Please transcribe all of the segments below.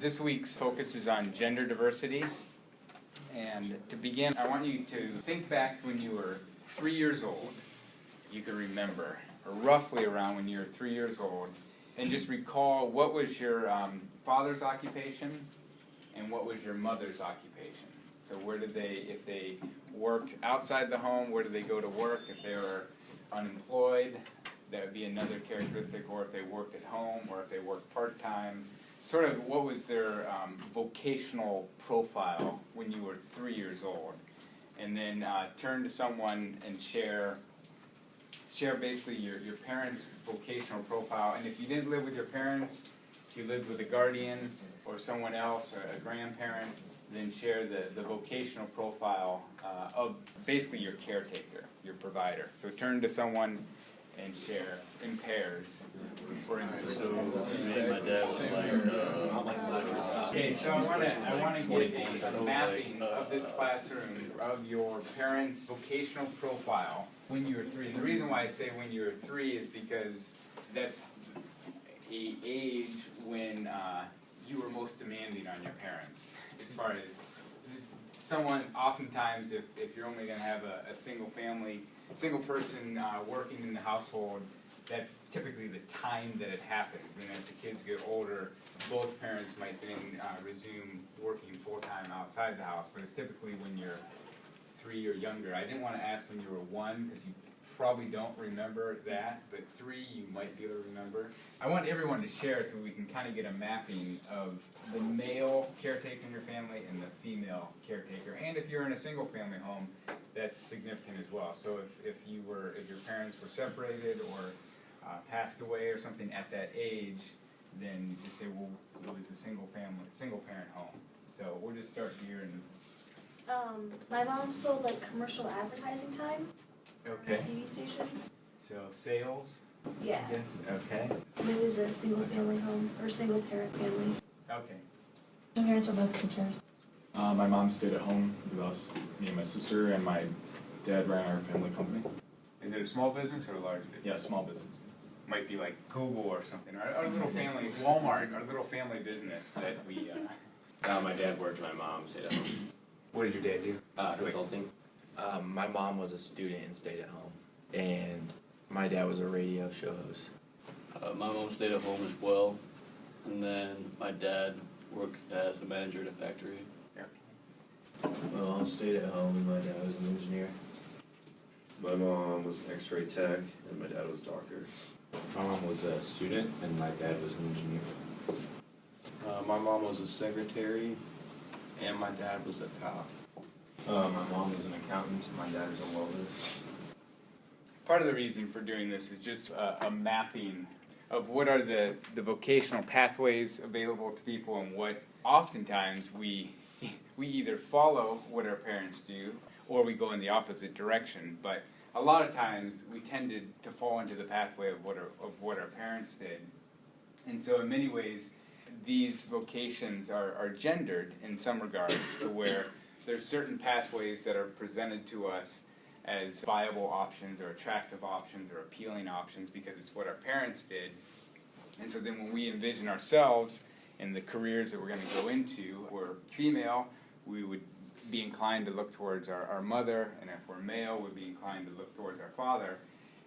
This week's focus is on gender diversity. And to begin, I want you to think back to when you were 3 years old. You can remember, or roughly around when you were 3 years old, and just recall what was your father's occupation and what was your mother's occupation. So where did they, if they worked outside the home, where did they go to work? If they were unemployed, that would be another characteristic, or if they worked at home, or if they worked part-time. Sort of what was their vocational profile when you were 3 years old. And then turn to someone and share basically your parents' vocational profile. And if you didn't live with your parents, if you lived with a guardian or someone else, or a grandparent, then share the vocational profile of basically your caretaker, your provider. So turn to someone and share in pairs or in groups. So my dad was okay, so I want to get a mapping of this classroom of your parents' vocational profile when you were 3. And the reason why I say when you were 3 is because that's a age when you were most demanding on your parents. As far as someone, oftentimes, if you're only going to have a single person working in the household, that's typically the time that it happens. And as the kids get older, both parents might then resume working full-time outside the house, but it's typically when you're 3 or younger. I didn't want to ask when you were 1, because you probably don't remember that, but 3 you might be able to remember. I want everyone to share so we can kind of get a mapping of the male caretaker in your family and the female caretaker. And if you're in a single family home, that's significant as well. So if your parents were separated or passed away or something at that age, then you say, well, it was a single parent home. So we'll just start here. My mom sold commercial advertising time. Okay. On a TV station. So sales. Yeah. Yes. Okay. It was a single family home or single parent family. Okay. My parents were both teachers. My mom stayed at home with us, me and my sister, and my dad ran our family company. Is it a small business or a large business? Yeah, small business. Might be like Google or something. Our little family, Walmart, our little family business that we. my dad worked, my mom stayed at home. What did your dad do? Consulting. My mom was a student and stayed at home, and my dad was a radio show host. My mom stayed at home as well, and then my dad works as a manager at a factory. My mom stayed at home and my dad was an engineer. My mom was an x-ray tech and my dad was a doctor. My mom was a student, and my dad was an engineer. My mom was a secretary, and my dad was a cop. My mom was an accountant, and my dad was a welder. Part of the reason for doing this is just a mapping of what are the vocational pathways available to people, and what oftentimes we either follow what our parents do or we go in the opposite direction. But a lot of times we tended to fall into the pathway of what our parents did. And so in many ways, these vocations are gendered in some regards, to where there's certain pathways that are presented to us as viable options or attractive options or appealing options because it's what our parents did. And so then when we envision ourselves and the careers that we're going to go into, if we're female, we would be inclined to look towards our mother, and if we're male, we'd be inclined to look towards our father,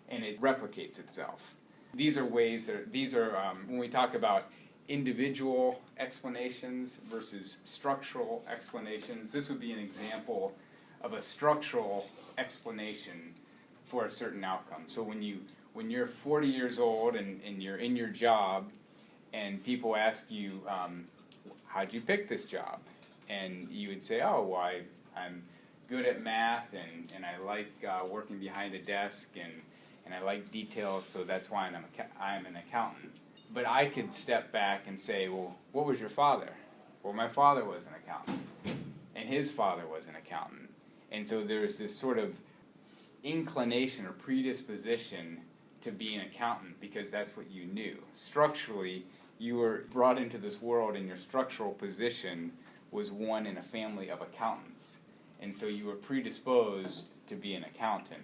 and it replicates itself. These are ways when we talk about individual explanations versus structural explanations, this would be an example of a structural explanation for a certain outcome. So when you're 40 years old and you're in your job, and people ask you, how'd you pick this job? And you would say, oh, well, I'm good at math, and I like working behind a desk, and I like details, so that's why I'm an accountant. But I could step back and say, well, what was your father? Well, my father was an accountant, and his father was an accountant. And so there's this sort of inclination or predisposition to be an accountant because that's what you knew. Structurally, you were brought into this world, and your structural position was one in a family of accountants. And so you were predisposed to be an accountant.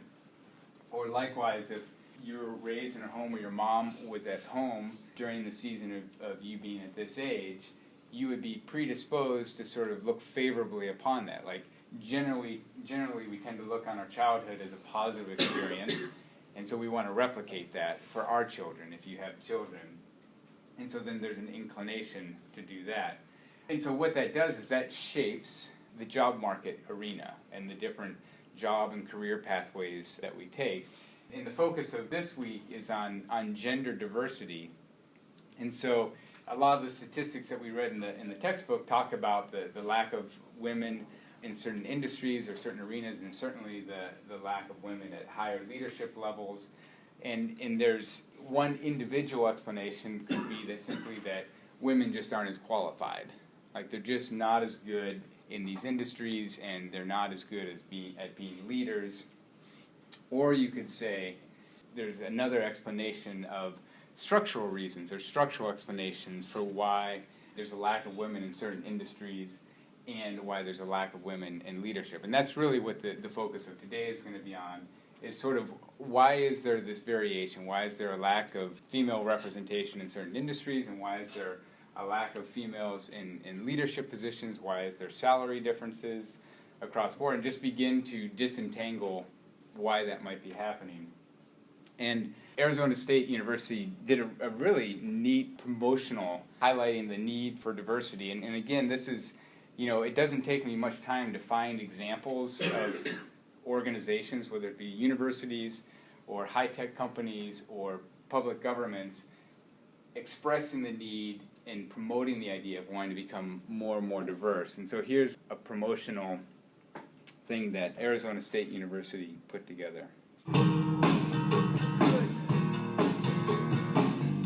Or likewise, if you were raised in a home where your mom was at home during the season of you being at this age, you would be predisposed to sort of look favorably upon that. Like generally we tend to look on our childhood as a positive experience, and so we want to replicate that for our children if you have children. And so then there's an inclination to do that. And so what that does is that shapes the job market arena and the different job and career pathways that we take. And the focus of this week is on gender diversity. And so a lot of the statistics that we read in the textbook talk about the lack of women in certain industries or certain arenas, and certainly the lack of women at higher leadership levels. And there's one individual explanation could be that simply that women just aren't as qualified. Like they're just not as good in these industries, and they're not as good as being leaders. Or you could say there's another explanation of structural reasons or structural explanations for why there's a lack of women in certain industries and why there's a lack of women in leadership. And that's really what the focus of today is going to be on, is sort of why is there this variation? Why is there a lack of female representation in certain industries, and why is there a lack of females in leadership positions? Why is there salary differences across the board? And just begin to disentangle why that might be happening. And Arizona State University did a really neat promotional highlighting the need for diversity. And again, this is, it doesn't take me much time to find examples of organizations, whether it be universities or high-tech companies or public governments, expressing the need and promoting the idea of wanting to become more and more diverse. And so here's a promotional thing that Arizona State University put together.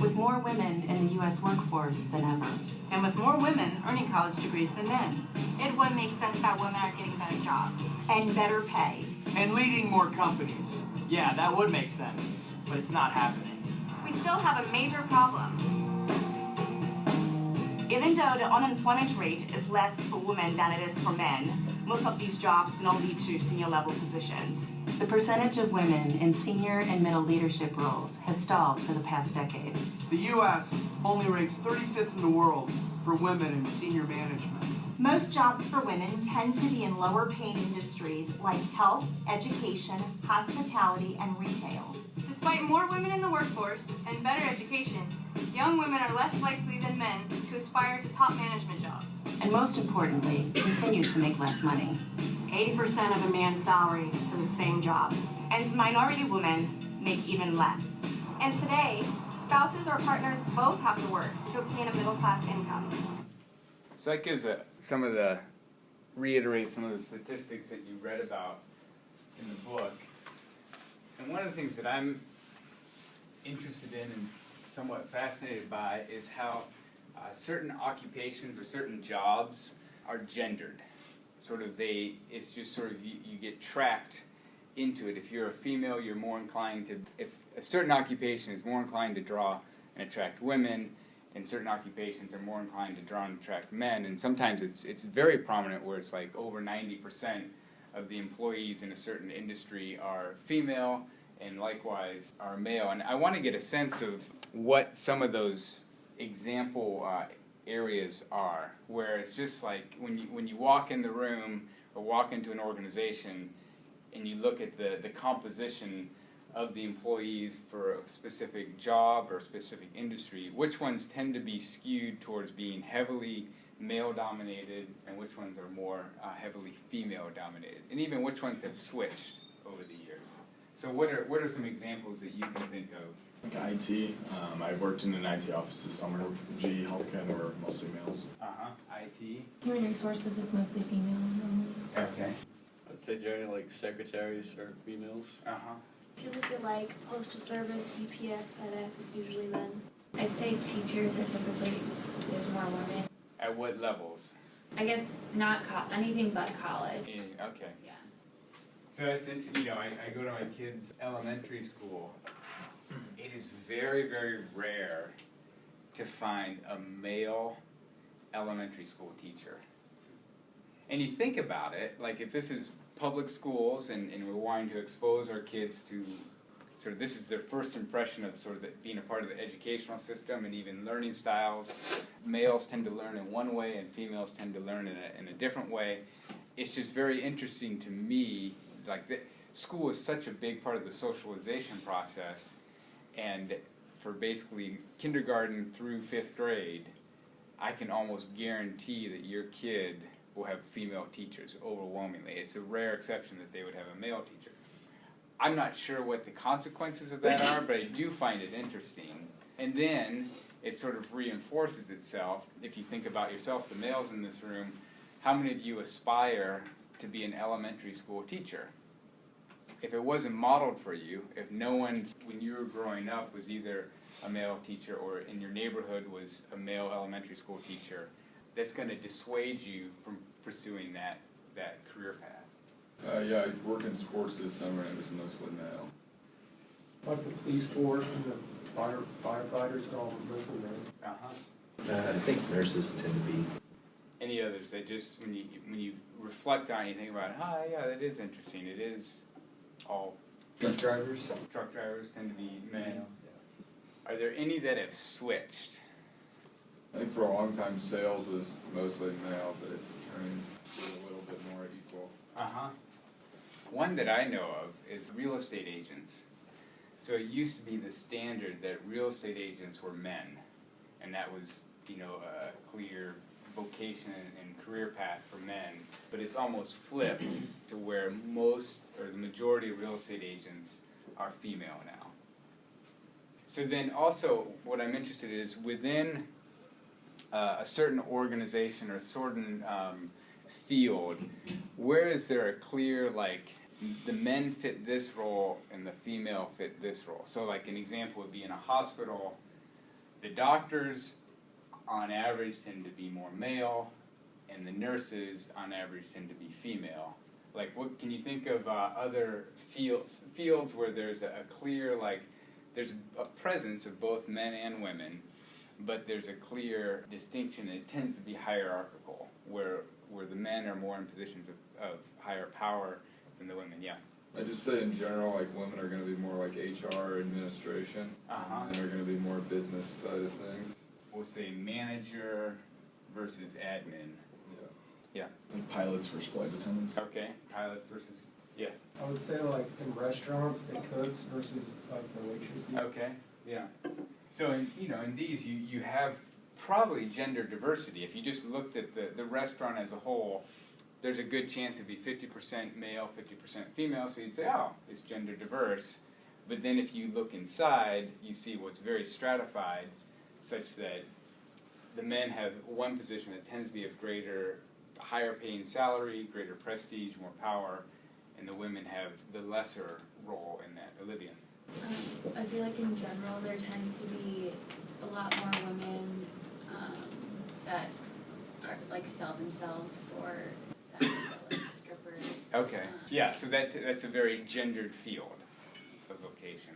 With more women in the U.S. workforce than ever, and with more women earning college degrees than men, it would make sense that women are getting better jobs. And better pay. And leading more companies. Yeah, that would make sense, but it's not happening. We still have a major problem. Even though the unemployment rate is less for women than it is for men, most of these jobs do not lead to senior level positions. the percentage of women in senior and middle leadership roles has stalled for the past decade. The U.S. only ranks 35th in the world for women in senior management. Most jobs for women tend to be in lower paying industries like health, education, hospitality, and retail. Despite more women in the workforce and better education, young women are less likely than men to aspire to top management jobs. And most importantly, continue to make less money. 80% of a man's salary for the same job. And minority women make even less. And today, spouses or partners both have to work to obtain a middle-class income. So that gives reiterates some of the statistics that you read about in the book. And one of the things that I'm interested in and somewhat fascinated by is how certain occupations or certain jobs are gendered. It's just sort of, you get tracked into it. If you're a female, you're more inclined to, if a certain occupation is more inclined to draw and attract women, and certain occupations are more inclined to draw and attract men. And sometimes it's very prominent where it's like over 90% of the employees in a certain industry are female, and likewise are male. And I want to get a sense of what some of those example areas are, where it's just like when you walk in the room or walk into an organization and you look at the composition of the employees for a specific job or a specific industry, which ones tend to be skewed towards being heavily male-dominated and which ones are more heavily female-dominated, and even which ones have switched over the years. So what are some examples that you can think of? Like IT. I worked in an IT office this summer. GE Healthcare, were mostly males. IT. Human resources is mostly female normally. Okay. I'd say generally like secretaries are females. If you look at like postal service, UPS, FedEx, it's usually men. I'd say teachers are typically, there's more women. At what levels? I guess not anything but college. Okay. Yeah. So that's interesting. I go to my kids' elementary school. It is very, very rare to find a male elementary school teacher. And you think about it, like if this is public schools and we're wanting to expose our kids to sort of this is their first impression of sort of being a part of the educational system and even learning styles. Males tend to learn in one way and females tend to learn in a different way. It's just very interesting to me, like school is such a big part of the socialization process, and for basically kindergarten through 5th grade, I can almost guarantee that your kid will have female teachers overwhelmingly. It's a rare exception that they would have a male teacher. I'm not sure what the consequences of that are, but I do find it interesting. And then it sort of reinforces itself. If you think about yourself, the males in this room, how many of you aspire to be an elementary school teacher? If it wasn't modeled for you, if no one, when you were growing up, was either a male teacher or in your neighborhood was a male elementary school teacher, that's going to dissuade you from pursuing that career path. Yeah, I work in sports this summer and it was mostly male. Like the police force and the firefighters and all mostly male. I think nurses tend to be. Any others that just, when you reflect on it, you think about, yeah, that is interesting. It is all truck drivers. Truck drivers tend to be men. Are there any that have switched? I think for a long time sales was mostly male, but it's turning a little bit more equal. One that I know of is real estate agents. So it used to be the standard that real estate agents were men, and that was, a clear vocation and career path for men. But it's almost flipped to where most or the majority of real estate agents are female now. So then also what I'm interested in is within a certain organization or a certain field, where is there a clear, like, the men fit this role and the female fit this role? So like an example would be in a hospital, the doctors on average tend to be more male, and the nurses on average tend to be female. Like, what can you think of other fields where there's a clear, like, there's a presence of both men and women, but there's a clear distinction, and it tends to be hierarchical, where the men are more in positions of higher power than the women, yeah. I just say in general, like, women are going to be more like HR, administration, and are going to be more business side of things. We'll say manager versus admin. Yeah. Like pilots versus flight attendants. Okay, pilots versus, yeah. I would say like in restaurants, the cooks versus like the waitresses. Okay, yeah. So in these you have probably gender diversity. If you just looked at the restaurant as a whole, there's a good chance it'd be 50% male, 50% female, so you'd say, oh, it's gender diverse. But then if you look inside, you see what's very stratified, such that the men have one position that tends to be of higher paying salary, greater prestige, more power, and the women have the lesser role in that. Olivia? I feel like in general there tends to be a lot more women that are like sell themselves for sex, so like strippers. Okay, yeah, so that's a very gendered field of vocation.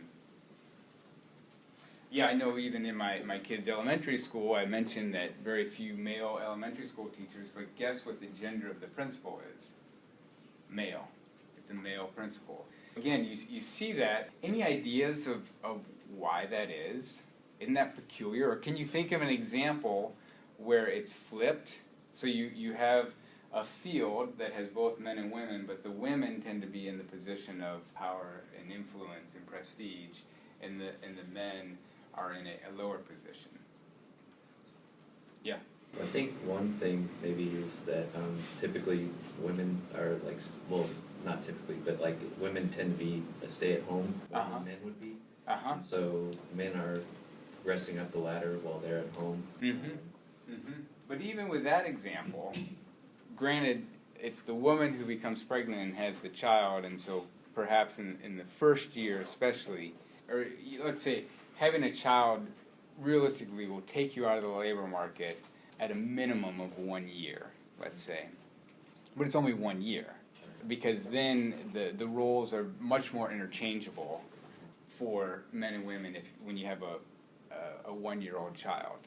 Yeah, I know even in my kids' elementary school, I mentioned that very few male elementary school teachers, but guess what the gender of the principal is? Male. It's a male principal. Again, you see that. Any ideas of why that is? Isn't that peculiar? Or can you think of an example where it's flipped? So you have a field that has both men and women, but the women tend to be in the position of power and influence and prestige, and the men are in a lower position. Yeah. I think one thing maybe is that typically women are like, well, not typically, but like women tend to be a stay-at-home when men would be. And so men are progressing up the ladder while they're at home. But even with that example, granted, it's the woman who becomes pregnant and has the child, and so perhaps in the first year especially, or let's say having a child realistically will take you out of the labor market at a minimum of 1 year, let's say. But it's only 1 year, because then the roles are much more interchangeable for men and women when you have a 1-year-old child.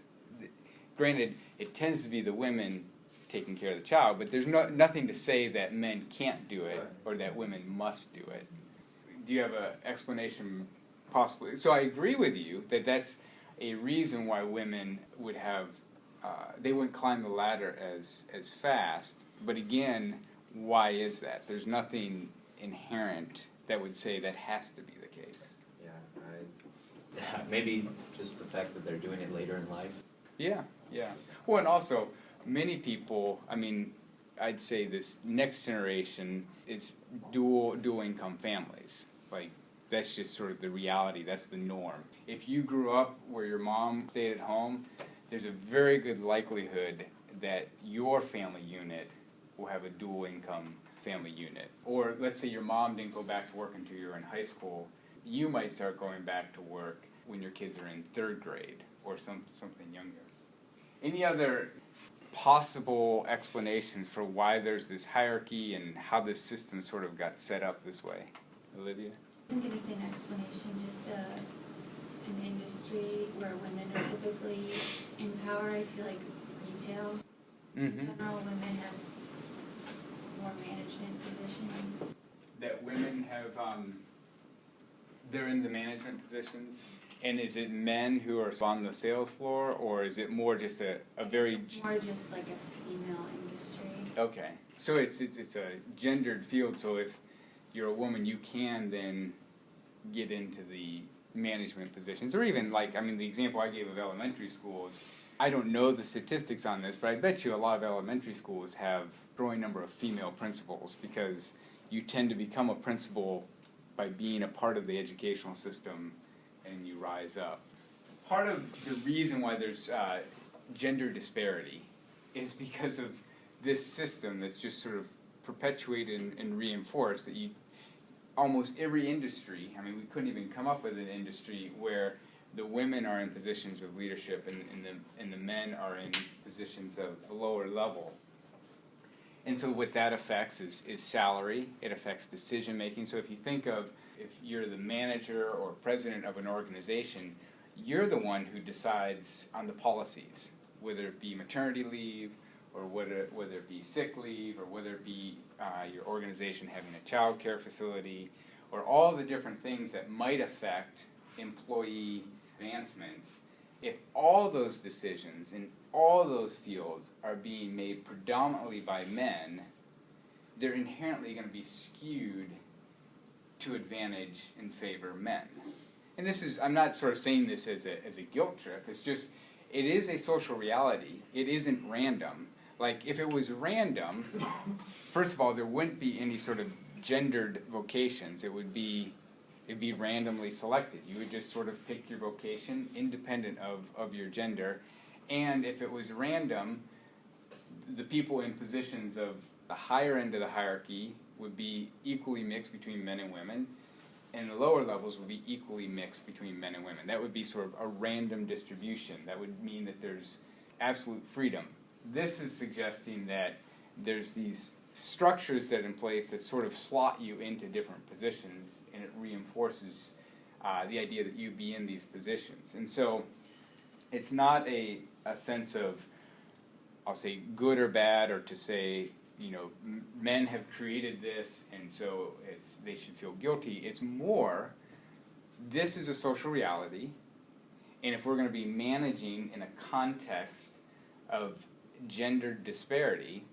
Granted, it tends to be the women taking care of the child, but there's nothing to say that men can't do it or that women must do it. Do you have an explanation possibly. So I agree with you that that's a reason why women would have, they wouldn't climb the ladder as fast. But again, why is that? There's nothing inherent that would say that has to be the case. Yeah, maybe just the fact that they're doing it later in life. Yeah, yeah. Well, and also, many people, I mean, I'd say this next generation is dual income families. Like, that's just sort of the reality, that's the norm. If you grew up where your mom stayed at home, there's a very good likelihood that your family unit will have a dual income family unit. Or let's say your mom didn't go back to work until you were in high school, you might start going back to work when your kids are in 3rd grade or something younger. Any other possible explanations for why there's this hierarchy and how this system sort of got set up this way? Olivia? I'm going to say an explanation, just an industry where women are typically in power. I feel like retail, in general, women have more management positions. That women have, they're in the management positions? And is it men who are on the sales floor, or is it more just a very... It's more just like a female industry. Okay. So it's a gendered field, so if you're a woman, you can then get into the management positions, or even like, I mean, the example I gave of elementary schools, I don't know the statistics on this, but I bet you a lot of elementary schools have a growing number of female principals, because you tend to become a principal by being a part of the educational system and you rise up. Part of the reason why there's gender disparity is because of this system that's just sort of perpetuated and reinforced, that you, almost every industry, I mean, we couldn't even come up with an industry where the women are in positions of leadership and the men are in positions of a lower level. And so what that affects is salary, it affects decision making. So if you think of, if you're the manager or president of an organization, you're the one who decides on the policies, whether it be maternity leave, or whether it be sick leave, or whether it be your organization having a child care facility, or all the different things that might affect employee advancement. If all those decisions in all those fields are being made predominantly by men, they're inherently going to be skewed to advantage in favor of men. And this is, I'm not sort of saying this as a guilt trip, it's just, it is a social reality. It isn't random. Like, if it was random, first of all, there wouldn't be any sort of gendered vocations. It'd be randomly selected. You would just sort of pick your vocation independent of your gender. And if it was random, the people in positions of the higher end of the hierarchy would be equally mixed between men and women, and the lower levels would be equally mixed between men and women. That would be sort of a random distribution. That would mean that there's absolute freedom. This is suggesting that there's these structures that are in place that sort of slot you into different positions, and it reinforces the idea that you be in these positions. And so it's not a sense of, I'll say, good or bad, or to say, you know, men have created this and so they should feel guilty. It's more, this is a social reality, and if we're going to be managing in a context of gender disparity,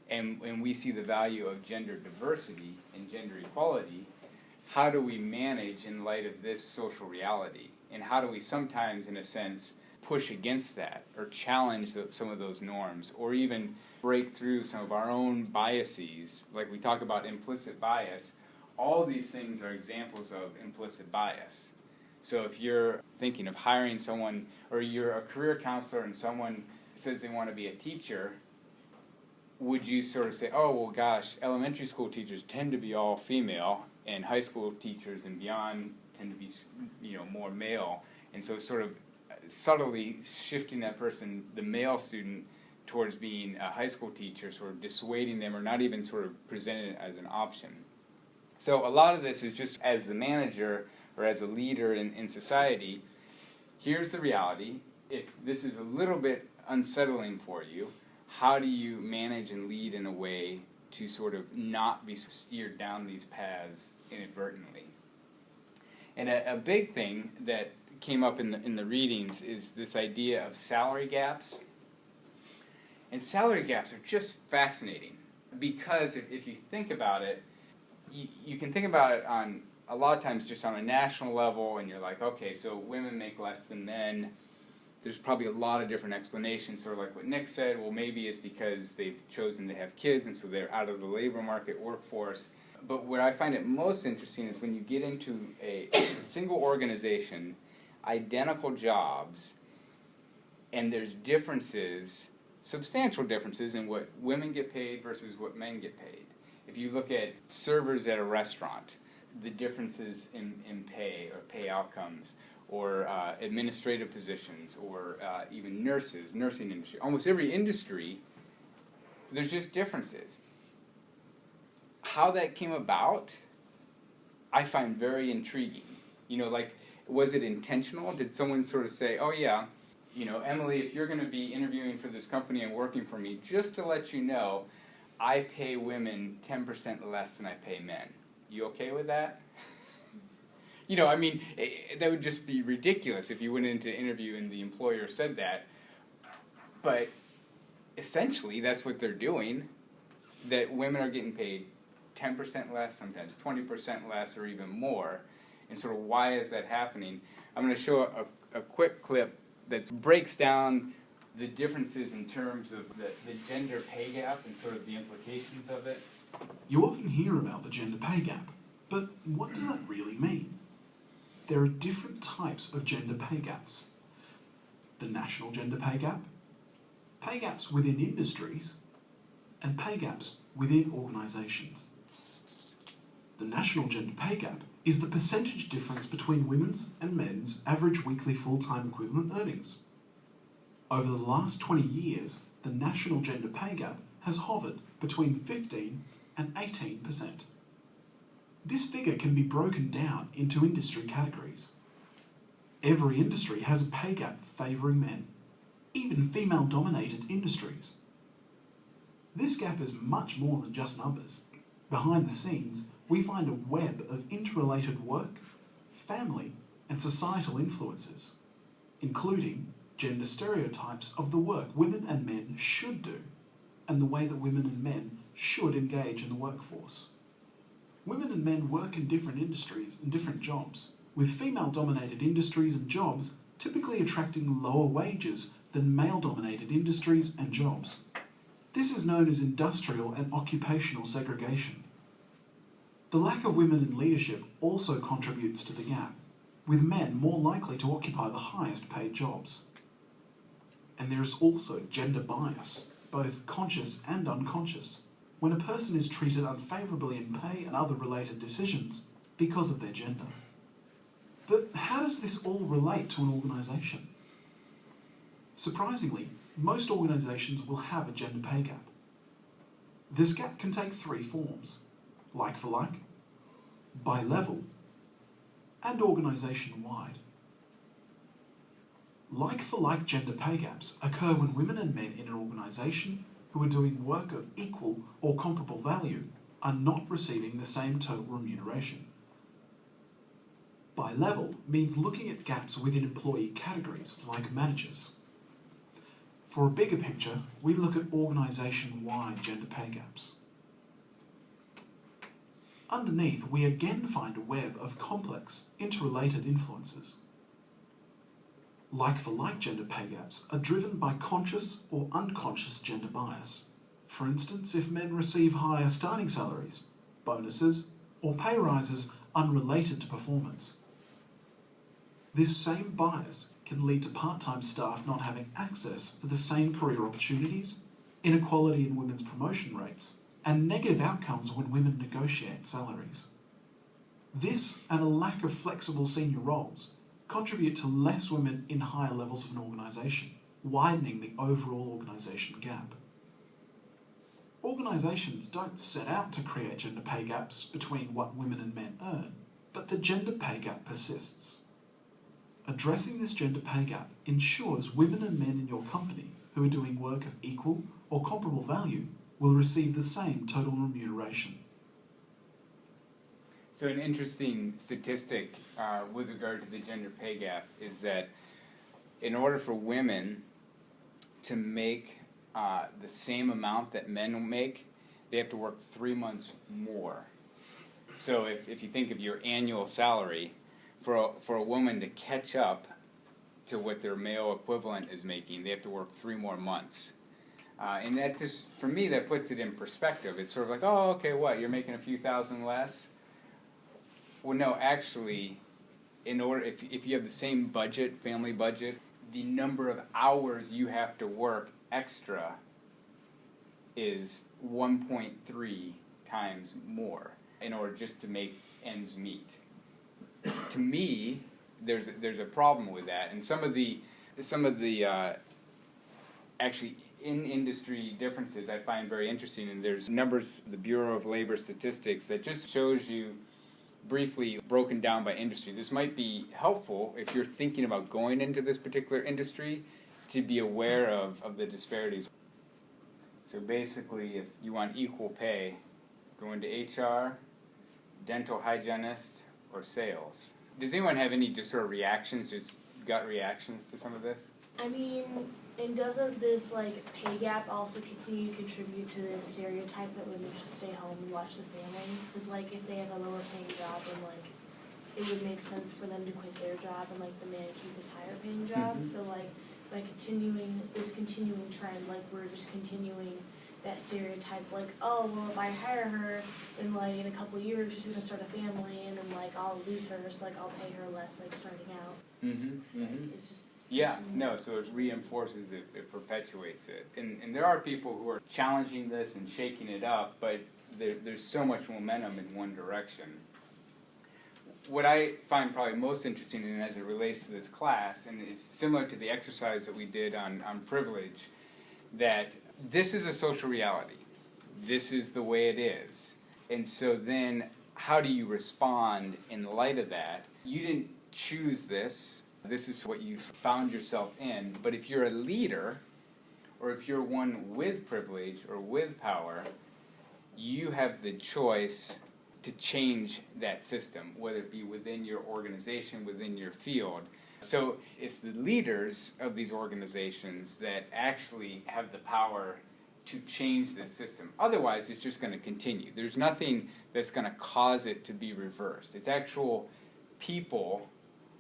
and we see the value of gender diversity and gender equality, how do we manage in light of this social reality? And how do we sometimes, in a sense, push against that, or challenge some of those norms, or even break through some of our own biases? Like we talk about implicit bias, all these things are examples of implicit bias. So if you're thinking of hiring someone, or you're a career counselor and someone says they want to be a teacher, would you sort of say, oh, well, gosh, elementary school teachers tend to be all female, and high school teachers and beyond tend to be, you know, more male, and so sort of subtly shifting that person, the male student, towards being a high school teacher, sort of dissuading them, or not even sort of presenting it as an option. So a lot of this is just, as the manager or as a leader in society, here's the reality. If this is a little bit unsettling for you, how do you manage and lead in a way to sort of not be steered down these paths inadvertently? And a big thing that came up in the readings is this idea of salary gaps. And salary gaps are just fascinating because if you think about it, you can think about it on a lot of times just on a national level, and you're like, okay, so women make less than men. There's probably a lot of different explanations, sort of like what Nick said. Well, maybe it's because they've chosen to have kids, and so they're out of the labor market workforce. But where I find it most interesting is when you get into a single organization, identical jobs, and there's differences, substantial differences in what women get paid versus what men get paid. If you look at servers at a restaurant, the differences in pay or pay outcomes, or administrative positions, or even nurses, nursing industry. Almost every industry, there's just differences. How that came about, I find very intriguing. You know, like, was it intentional? Did someone sort of say, oh yeah, you know, Emily, if you're going to be interviewing for this company and working for me, just to let you know, I pay women 10% less than I pay men. You okay with that? You know, I mean, that would just be ridiculous if you went into an interview and the employer said that. But essentially, that's what they're doing, that women are getting paid 10% less, sometimes 20% less, or even more. And sort of why is that happening? I'm going to show a quick clip that breaks down the differences in terms of the gender pay gap and sort of the implications of it. You often hear about the gender pay gap, but what does that really mean? There are different types of gender pay gaps. The national gender pay gaps within industries, and pay gaps within organisations. The national gender pay gap is the percentage difference between women's and men's average weekly full-time equivalent earnings. Over the last 20 years, the national gender pay gap has hovered between 15 and 18%. This figure can be broken down into industry categories. Every industry has a pay gap favouring men, even female-dominated industries. This gap is much more than just numbers. Behind the scenes, we find a web of interrelated work, family, and societal influences, including gender stereotypes of the work women and men should do, and the way that women and men should engage in the workforce. Women and men work in different industries and different jobs, with female-dominated industries and jobs typically attracting lower wages than male-dominated industries and jobs. This is known as industrial and occupational segregation. The lack of women in leadership also contributes to the gap, with men more likely to occupy the highest paid jobs. And there is also gender bias, both conscious and unconscious, when a person is treated unfavourably in pay and other related decisions because of their gender. But how does this all relate to an organisation? Surprisingly, most organisations will have a gender pay gap. This gap can take three forms: like for like, by level, and organisation-wide. Like for like gender pay gaps occur when women and men in an organisation who are doing work of equal or comparable value are not receiving the same total remuneration. By level means looking at gaps within employee categories like managers. For a bigger picture, we look at organisation-wide gender pay gaps. Underneath, we again find a web of complex, interrelated influences. Like-for-like gender pay gaps are driven by conscious or unconscious gender bias. For instance, if men receive higher starting salaries, bonuses, or pay rises unrelated to performance. This same bias can lead to part-time staff not having access to the same career opportunities, inequality in women's promotion rates, and negative outcomes when women negotiate salaries. This and a lack of flexible senior roles contribute to less women in higher levels of an organisation, widening the overall organisation gap. Organisations don't set out to create gender pay gaps between what women and men earn, but the gender pay gap persists. Addressing this gender pay gap ensures women and men in your company who are doing work of equal or comparable value will receive the same total remuneration. So an interesting statistic with regard to the gender pay gap is that in order for women to make the same amount that men make, they have to work 3 months more. So if you think of your annual salary, for a woman to catch up to what their male equivalent is making, they have to work 3 more months. And that just, for me, that puts it in perspective. It's sort of like, oh, okay, what, you're making a few thousand less? Well, no, actually, if you have the same budget, family budget, the number of hours you have to work extra is 1.3 times more in order just to make ends meet. To me, there's a problem with that, and some of the actually in industry differences I find very interesting. And there's numbers, the Bureau of Labor Statistics, that just shows you briefly broken down by industry. This might be helpful if you're thinking about going into this particular industry to be aware of the disparities. So basically, if you want equal pay, go into HR, dental hygienist, or sales. Does anyone have any just sort of reactions, just gut reactions to some of this? I mean, and doesn't this like pay gap also continue to contribute to this stereotype that women should stay home and watch the family? Because like if they have a lower paying job, then like it would make sense for them to quit their job and like the man keep his higher paying job. Mm-hmm. So like by continuing this continuing trend, like we're just continuing that stereotype, like, oh well, if I hire her, then like in a couple of years she's gonna start a family, and then like I'll lose her, so like I'll pay her less like starting out. Mm-hmm. Mm-hmm. It's just yeah, no, so it reinforces it, it perpetuates it. And there are people who are challenging this and shaking it up, but there's so much momentum in one direction. What I find probably most interesting, and as it relates to this class, and it's similar to the exercise that we did on privilege, that this is a social reality. This is the way it is. And so then how do you respond in light of that? You didn't choose this. This is what you found yourself in. But if you're a leader, or if you're one with privilege or with power, you have the choice to change that system, whether it be within your organization, within your field. So it's the leaders of these organizations that actually have the power to change this system. Otherwise, it's just going to continue. There's nothing that's going to cause it to be reversed. It's actual people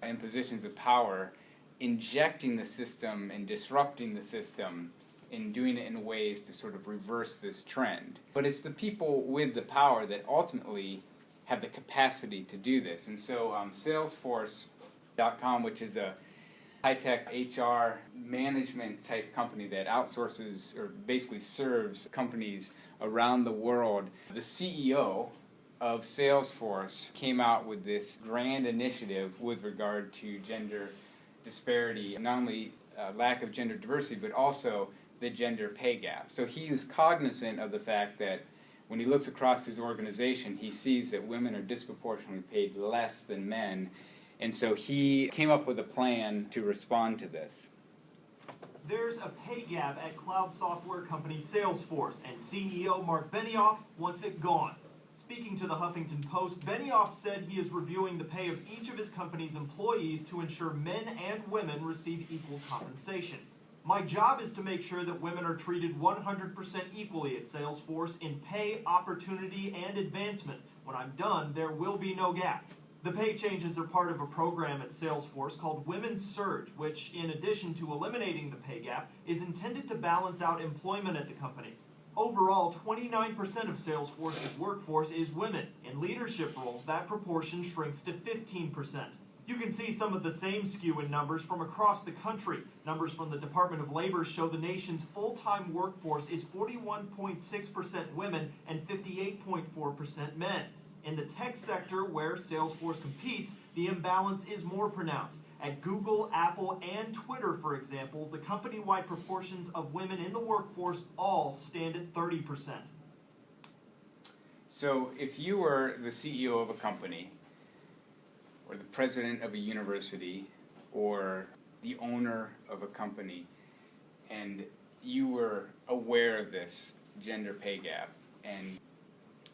in positions of power injecting the system and disrupting the system and doing it in ways to sort of reverse this trend. But it's the people with the power that ultimately have the capacity to do this. And so Salesforce.com, which is a high-tech HR management type company that outsources or basically serves companies around the world, the CEO of Salesforce came out with this grand initiative with regard to gender disparity, not only lack of gender diversity, but also the gender pay gap. So he was cognizant of the fact that when he looks across his organization, he sees that women are disproportionately paid less than men. And so he came up with a plan to respond to this. There's a pay gap at cloud software company Salesforce, and CEO Mark Benioff wants it gone. Speaking to the Huffington Post, Benioff said he is reviewing the pay of each of his company's employees to ensure men and women receive equal compensation. My job is to make sure that women are treated 100% equally at Salesforce in pay, opportunity, and advancement. When I'm done, there will be no gap. The pay changes are part of a program at Salesforce called Women's Surge, which, in addition to eliminating the pay gap, is intended to balance out employment at the company. Overall, 29% of Salesforce's workforce is women. In leadership roles, that proportion shrinks to 15%. You can see some of the same skew in numbers from across the country. Numbers from the Department of Labor show the nation's full-time workforce is 41.6% women and 58.4% men. In the tech sector, where Salesforce competes, the imbalance is more pronounced. At Google, Apple, and Twitter, for example, the company-wide proportions of women in the workforce all stand at 30%. So if you were the CEO of a company, or the president of a university, or the owner of a company, and you were aware of this gender pay gap, and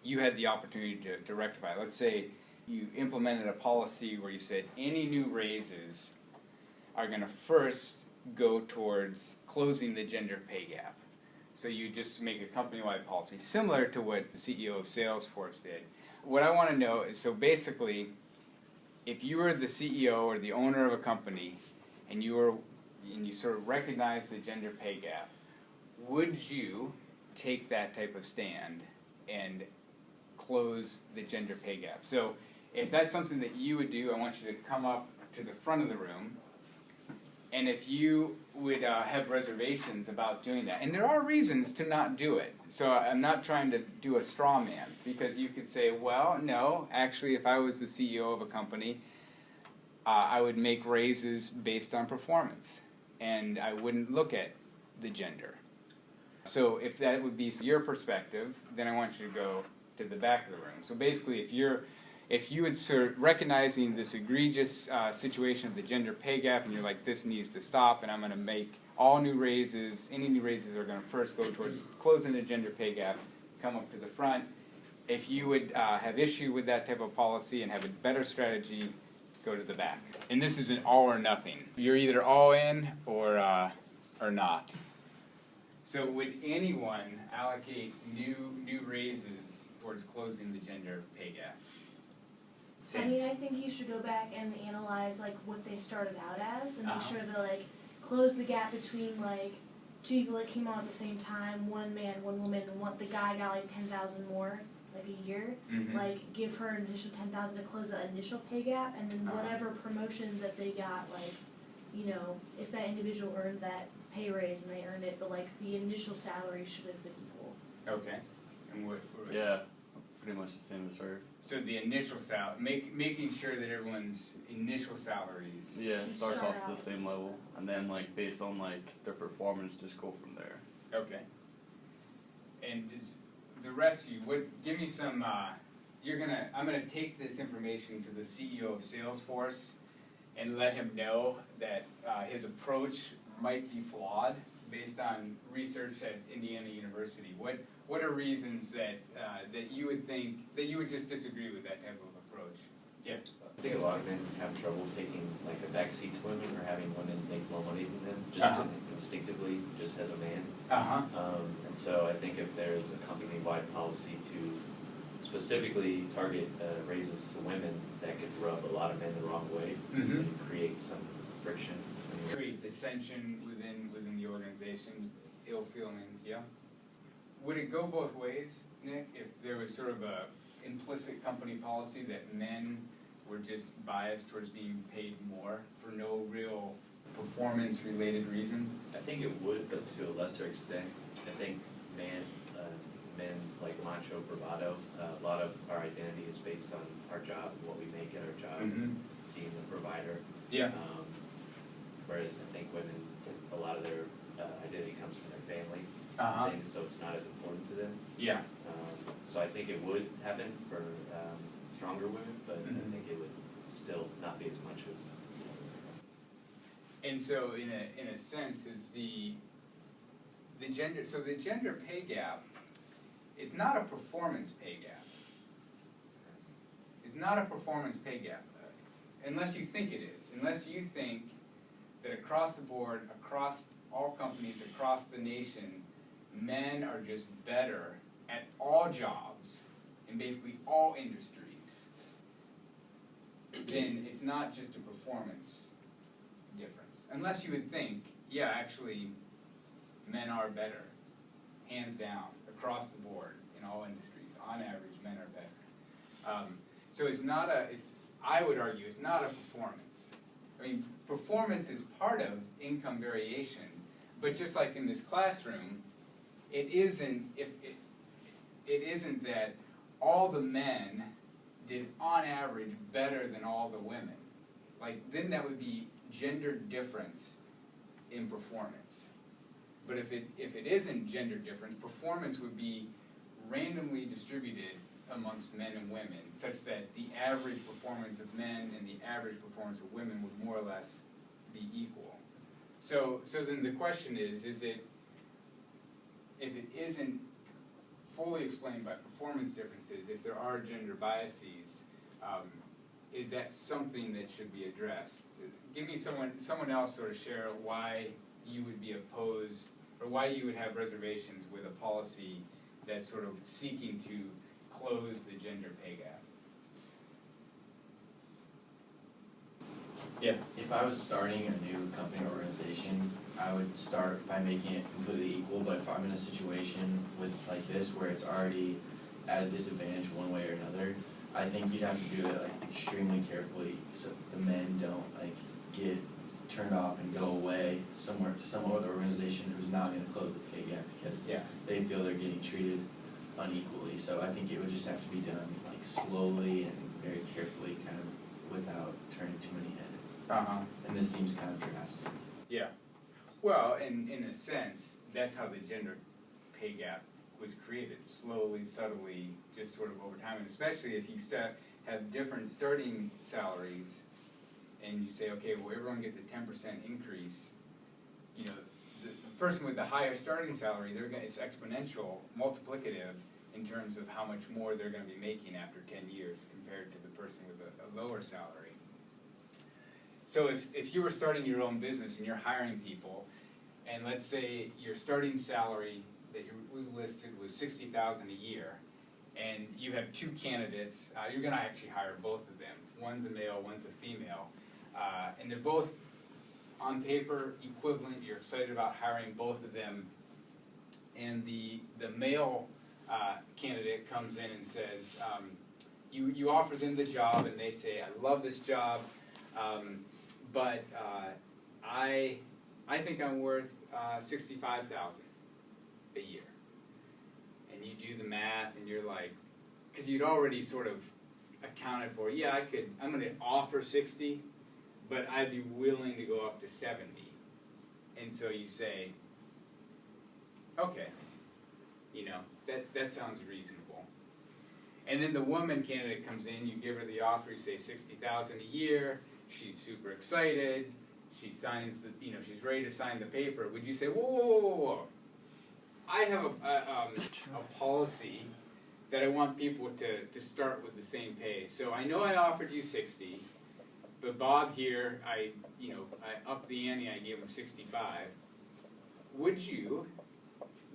you had the opportunity to rectify it. Let's say you implemented a policy where you said any new raises are gonna first go towards closing the gender pay gap. So you just make a company-wide policy, similar to what the CEO of Salesforce did. What I wanna know is, so basically, if you were the CEO or the owner of a company, and you sort of recognize the gender pay gap, would you take that type of stand and close the gender pay gap? So if that's something that you would do, I want you to come up to the front of the room, and if you would have reservations about doing that, and there are reasons to not do it, so I'm not trying to do a straw man, because you could say, well, no, actually if I was the CEO of a company, I would make raises based on performance, and I wouldn't look at the gender. So if that would be your perspective, then I want you to go to the back of the room. So basically, if you would sort of recognizing this egregious situation of the gender pay gap, and you're like, this needs to stop, and I'm going to make all new raises, any new raises are going to first go towards closing the gender pay gap, come up to the front. If you would have issue with that type of policy and have a better strategy, go to the back. And this is an all or nothing. You're either all in or not. So would anyone allocate new raises towards closing the gender pay gap? I mean, I think you should go back and analyze like what they started out as, and make sure to like close the gap between like two people that came on at the same time, one man, one woman, and the guy got like 10,000 more like a year. Like give her an additional 10,000 to close that initial pay gap, and then whatever promotions that they got, like, you know, if that individual earned that pay raise and they earned it, but like the initial salary should have been equal. Okay. And what Yeah, pretty much the same as her. So the initial making sure that everyone's initial salaries. Yeah, starts off at the same level, and then like based on like their performance, just go from there. Okay. And is the rest of you, give me some, I'm gonna take this information to the CEO of Salesforce and let him know that his approach might be flawed based on research at Indiana University. What are reasons that you would think, that you would just disagree with that type of approach? Yeah. I think a lot of men have trouble taking like a backseat to women, or having women make more money than them, just instinctively, just as a man. And so I think if there's a company-wide policy to specifically target raises to women, that could rub a lot of men the wrong way and create some friction. Create dissension within the organization, ill feelings, yeah? Would it go both ways, Nick, if there was sort of a implicit company policy that men were just biased towards being paid more for no real performance-related reason? I think it would, but to a lesser extent. I think men's like macho bravado, a lot of our identity is based on our job, and what we make at our job, being the provider. Yeah. Whereas I think women, a lot of their identity comes from their family things, so it's not as important to them. Yeah. So I think it would happen for stronger women, but I think it would still not be as much as. And so, in a sense, is the gender pay gap. It's not a performance pay gap. It's not a performance pay gap, unless you think it is. Unless you think that across the board, across all companies, across the nation, men are just better at all jobs in basically all industries, then it's not just a performance difference. Unless you would think, yeah, actually, men are better, hands down, across the board, in all industries. On average, men are better. So it's not I would argue, it's not a performance. I mean, performance is part of income variation, but just like in this classroom, it isn't that all the men did on average better than all the women. Like, then that would be gender difference in performance. But if it isn't gender difference, performance would be randomly distributed amongst men and women, such that the average performance of men and the average performance of women would more or less be equal. So then the question is if it isn't fully explained by performance differences, if there are gender biases, is that something that should be addressed? Give me someone else sort of share why you would be opposed, or why you would have reservations with a policy that's sort of seeking to close the gender pay gap. Yeah. If I was starting a new company or organization, I would start by making it completely equal, but if I'm in a situation with like this where it's already at a disadvantage one way or another, I think you'd have to do it like extremely carefully so the men don't like get turned off and go away somewhere to some other organization who's not going to close the pay gap because they feel they're getting treated unequally. So I think it would just have to be done like slowly and very carefully, kind of without turning too many heads. And this seems kind of drastic. Yeah. Well, in a sense, that's how the gender pay gap was created, slowly, subtly, just sort of over time. And especially if you have different starting salaries, and you say, okay, well, everyone gets a 10% increase. You know, the person with the higher starting salary, it's exponential, multiplicative in terms of how much more they're going to be making after 10 years compared to the person with a lower salary. So if you were starting your own business and you're hiring people, and let's say your starting salary that was listed was $60,000 a year, and you have two candidates, you're going to actually hire both of them. One's a male, one's a female, and they're both on paper equivalent. You're excited about hiring both of them, and the male candidate comes in and says, you offer them the job, and they say, I love this job, but I think I'm worth $65,000 a year. And you do the math, and you're like, because you'd already sort of accounted for, yeah, I'm going to offer 60, but I'd be willing to go up to 70. And so you say, okay, you know, that sounds reasonable. And then the woman candidate comes in, you give her the offer, you say $60,000 a year, she's super excited, she signs she's ready to sign the paper. Would you say, whoa, whoa, whoa, whoa, whoa. I have a policy that I want people to start with the same pay. So I know I offered you 60, but Bob here, I upped the ante, I gave him 65. Would you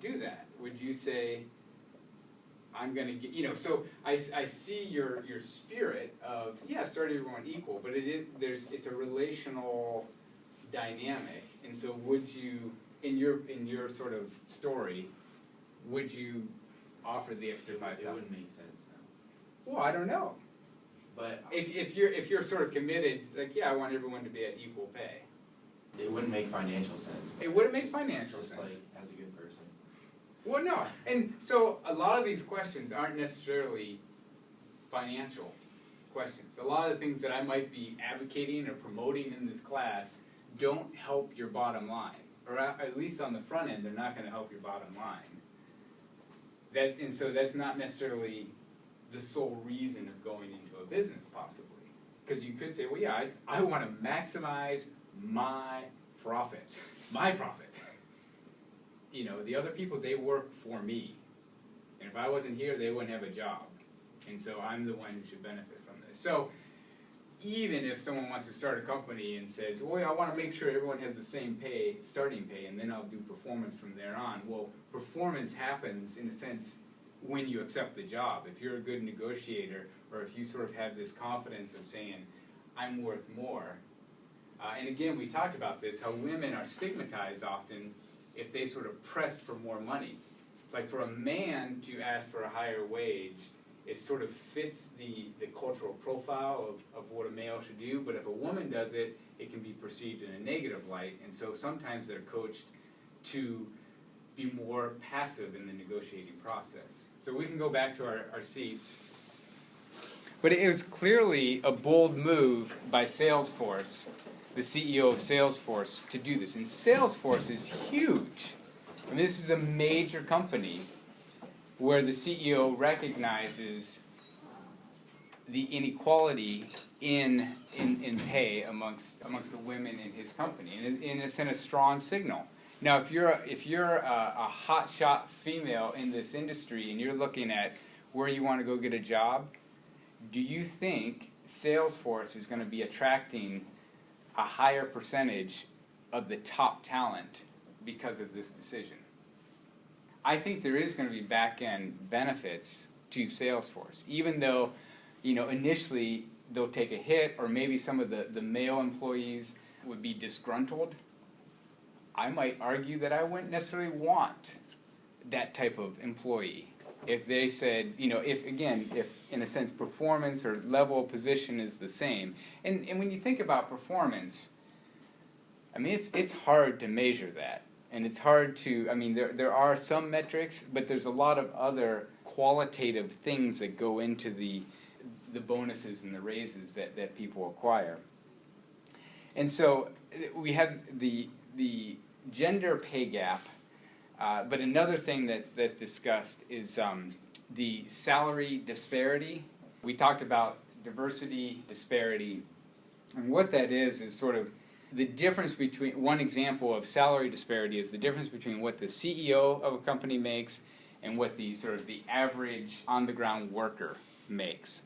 do that? Would you say, I'm going to get, so I see your spirit of, start everyone equal, but it's a relational dynamic. And so would you, in your sort of story, would you offer the extra $5,000? It wouldn't make sense now. Well, I don't know. But if you're sort of committed, like, I want everyone to be at equal pay. It wouldn't make financial sense. It wouldn't make financial sense. Like, as a good person. Well, no. And so a lot of these questions aren't necessarily financial questions. A lot of the things that I might be advocating or promoting in this class don't help your bottom line. Or at least on the front end, they're not going to help your bottom line. And so that's not necessarily the sole reason of going into a business, possibly. Because you could say, well, I want to maximize my profit. My profit. The other people, they work for me. And if I wasn't here, they wouldn't have a job. And so I'm the one who should benefit from this. So even if someone wants to start a company and says, well, I want to make sure everyone has the same pay, starting pay, and then I'll do performance from there on. Well, performance happens, in a sense, when you accept the job. If you're a good negotiator, or if you sort of have this confidence of saying, I'm worth more. And again, we talked about this, how women are stigmatized often if they sort of pressed for more money. Like for a man to ask for a higher wage, it sort of fits the cultural profile of what a male should do, but if a woman does it, it can be perceived in a negative light, and so sometimes they're coached to be more passive in the negotiating process. So we can go back to our seats. But it was clearly a bold move by Salesforce, the CEO of Salesforce, to do this. And Salesforce is huge. I mean, this is a major company where the CEO recognizes the inequality in pay amongst the women in his company, and it's in a strong signal. Now, if you're a hotshot female in this industry and you're looking at where you want to go get a job, do you think Salesforce is going to be attracting a higher percentage of the top talent because of this decision? I think there is going to be back-end benefits to Salesforce, even though, initially they'll take a hit, or maybe some of the male employees would be disgruntled. I might argue that I wouldn't necessarily want that type of employee. If they said, if in a sense performance or level of position is the same. And when you think about performance, I mean, it's hard to measure that. And it's hard to, there are some metrics, but there's a lot of other qualitative things that go into the bonuses and the raises that people acquire. And so we have the gender pay gap, but another thing that's discussed is the salary disparity. We talked about diversity, disparity, and what that is sort of the difference between, one example of salary disparity is the difference between what the CEO of a company makes and what the sort of the average on-the-ground worker makes.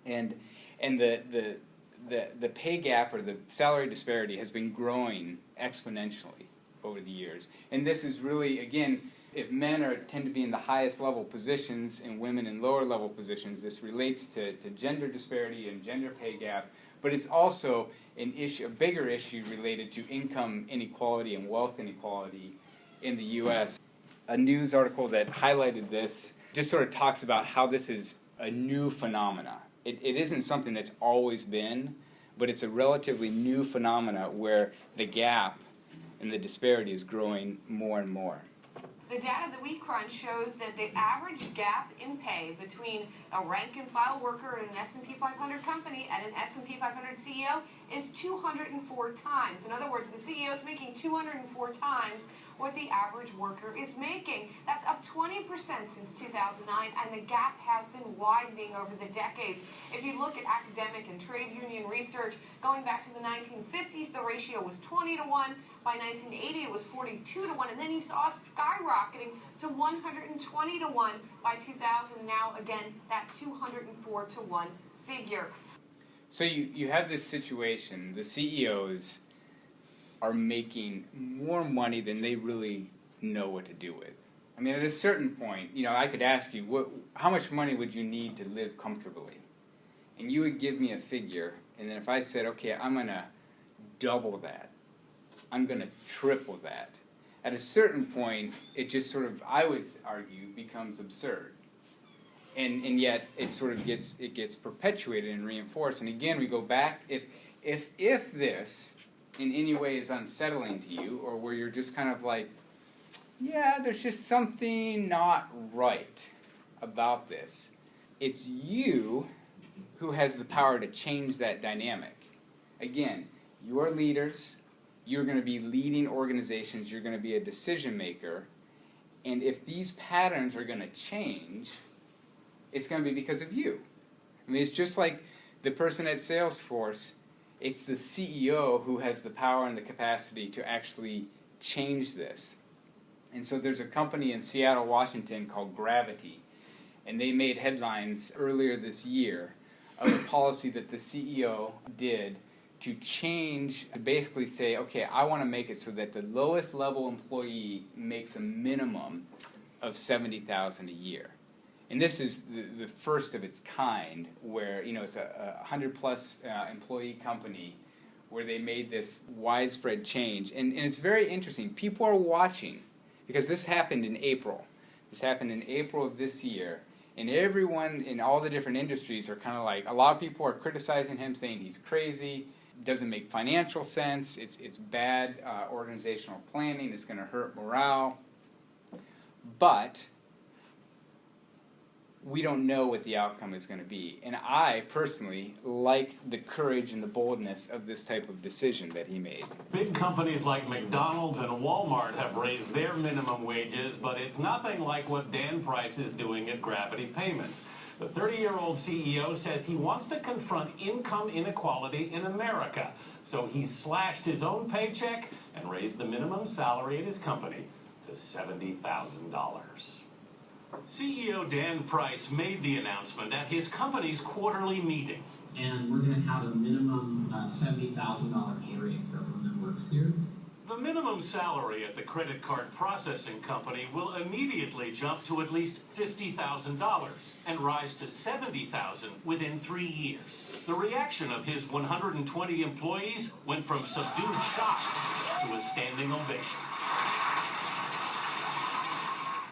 And the pay gap or the salary disparity has been growing exponentially over the years. And this is really, again, if men tend to be in the highest level positions and women in lower level positions, this relates to gender disparity and gender pay gap, but it's also an issue, a bigger issue related to income inequality and wealth inequality in the U.S. A news article that highlighted this just sort of talks about how this is a new phenomena. It isn't something that's always been, but it's a relatively new phenomena where the gap and the disparity is growing more and more. The data that we crunch shows that the average gap in pay between a rank-and-file worker at an S&P 500 company and an S&P 500 CEO is 204 times. In other words, the CEO is making 204 times what the average worker is making. That's up 20% since 2009, and the gap has been widening over the decades. If you look at academic and trade union research, going back to the 1950s, the ratio was 20 to 1. By 1980, it was 42 to 1, and then you saw it skyrocketing to 120 to 1 by 2000. Now, again, that 204 to 1 figure. So you have this situation, the CEOs are making more money than they really know what to do with. I mean, at a certain point, I could ask you, how much money would you need to live comfortably? And you would give me a figure, and then if I said, okay, I'm going to double that, I'm going to triple that, at a certain point, it just sort of, I would argue, becomes absurd. And yet, it sort of gets perpetuated and reinforced. And again, we go back, if this in any way is unsettling to you, or where you're just kind of like, yeah, there's just something not right about this, it's you who has the power to change that dynamic. Again, you're leaders, you're going to be leading organizations, you're going to be a decision maker, and if these patterns are going to change, it's going to be because of you. I mean, it's just like the person at Salesforce. It's the CEO who has the power and the capacity to actually change this. And so there's a company in Seattle, Washington called Gravity, and they made headlines earlier this year of a policy that the CEO did to change, to basically say, okay, I want to make it so that the lowest level employee makes a minimum of $70,000 a year. And this is the first of its kind, where it's a 100-plus employee company where they made this widespread change. And it's very interesting. People are watching, because this happened in April. This happened in April of this year. And everyone in all the different industries are kind of like, a lot of people are criticizing him, saying he's crazy, doesn't make financial sense, it's bad organizational planning, it's going to hurt morale. But we don't know what the outcome is going to be. And I, personally, like the courage and the boldness of this type of decision that he made. Big companies like McDonald's and Walmart have raised their minimum wages, but it's nothing like what Dan Price is doing at Gravity Payments. The 30-year-old CEO says he wants to confront income inequality in America. So he slashed his own paycheck and raised the minimum salary at his company to $70,000. CEO Dan Price made the announcement at his company's quarterly meeting. And we're going to have a minimum $70,000 pay rate for everyone that works here. The minimum salary at the credit card processing company will immediately jump to at least $50,000 and rise to $70,000 within 3 years. The reaction of his 120 employees went from subdued shock to a standing ovation.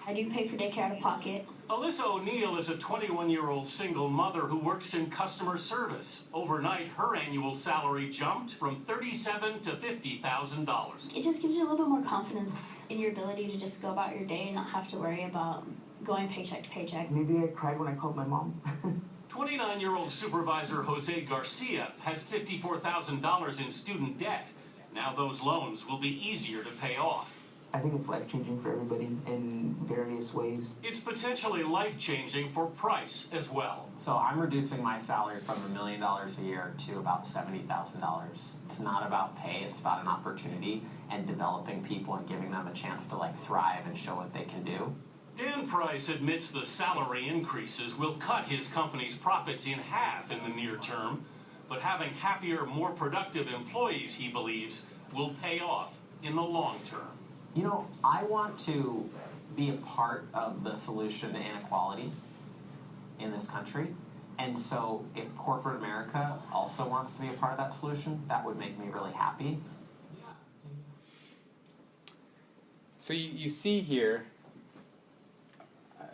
I do pay for daycare out of pocket. Alyssa O'Neill is a 21-year-old single mother who works in customer service. Overnight, her annual salary jumped from $37,000 to $50,000. It just gives you a little bit more confidence in your ability to just go about your day and not have to worry about going paycheck to paycheck. Maybe I cried when I called my mom. 29-year-old supervisor Jose Garcia has $54,000 in student debt. Now those loans will be easier to pay off. I think it's life-changing for everybody in various ways. It's potentially life-changing for Price as well. So I'm reducing my salary from $1 million a year to about $70,000. It's not about pay, it's about an opportunity and developing people and giving them a chance to thrive and show what they can do. Dan Price admits the salary increases will cut his company's profits in half in the near term, but having happier, more productive employees, he believes, will pay off in the long term. You know, I want to be a part of the solution to inequality in this country. And so if corporate America also wants to be a part of that solution, that would make me really happy. So you see here,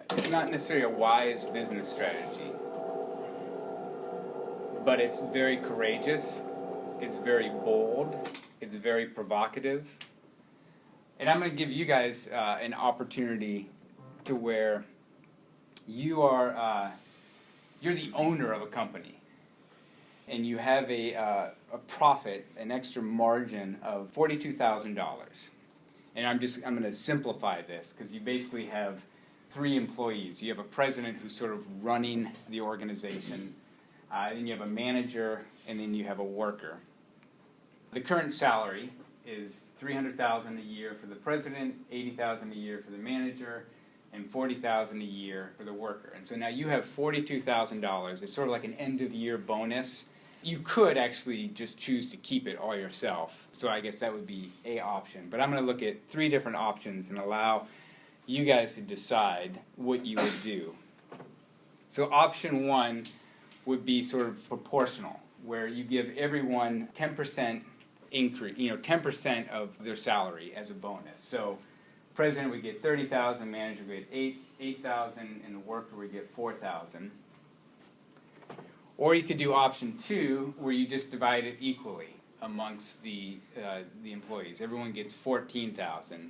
it's not necessarily a wise business strategy, but it's very courageous, it's very bold, it's very provocative. And I'm going to give you guys an opportunity to where you are, you're the owner of a company, and you have a profit, an extra margin of $42,000. And I'm going to simplify this because you basically have 3 employees. You have a president who's sort of running the organization, then you have a manager, and then you have a worker. The current salary is $300,000 a year for the president, $80,000 a year for the manager, and $40,000 a year for the worker. And so now you have $42,000. It's sort of like an end-of-year bonus. You could actually just choose to keep it all yourself. So I guess that would be a option. But I'm going to look at 3 different options and allow you guys to decide what you would do. So option 1 would be sort of proportional, where you give everyone 10% increase, 10% of their salary as a bonus. So president would get $30,000, manager would get $8,000, and the worker would get $4,000. Or you could do option 2, where you just divide it equally amongst the employees. Everyone gets $14,000.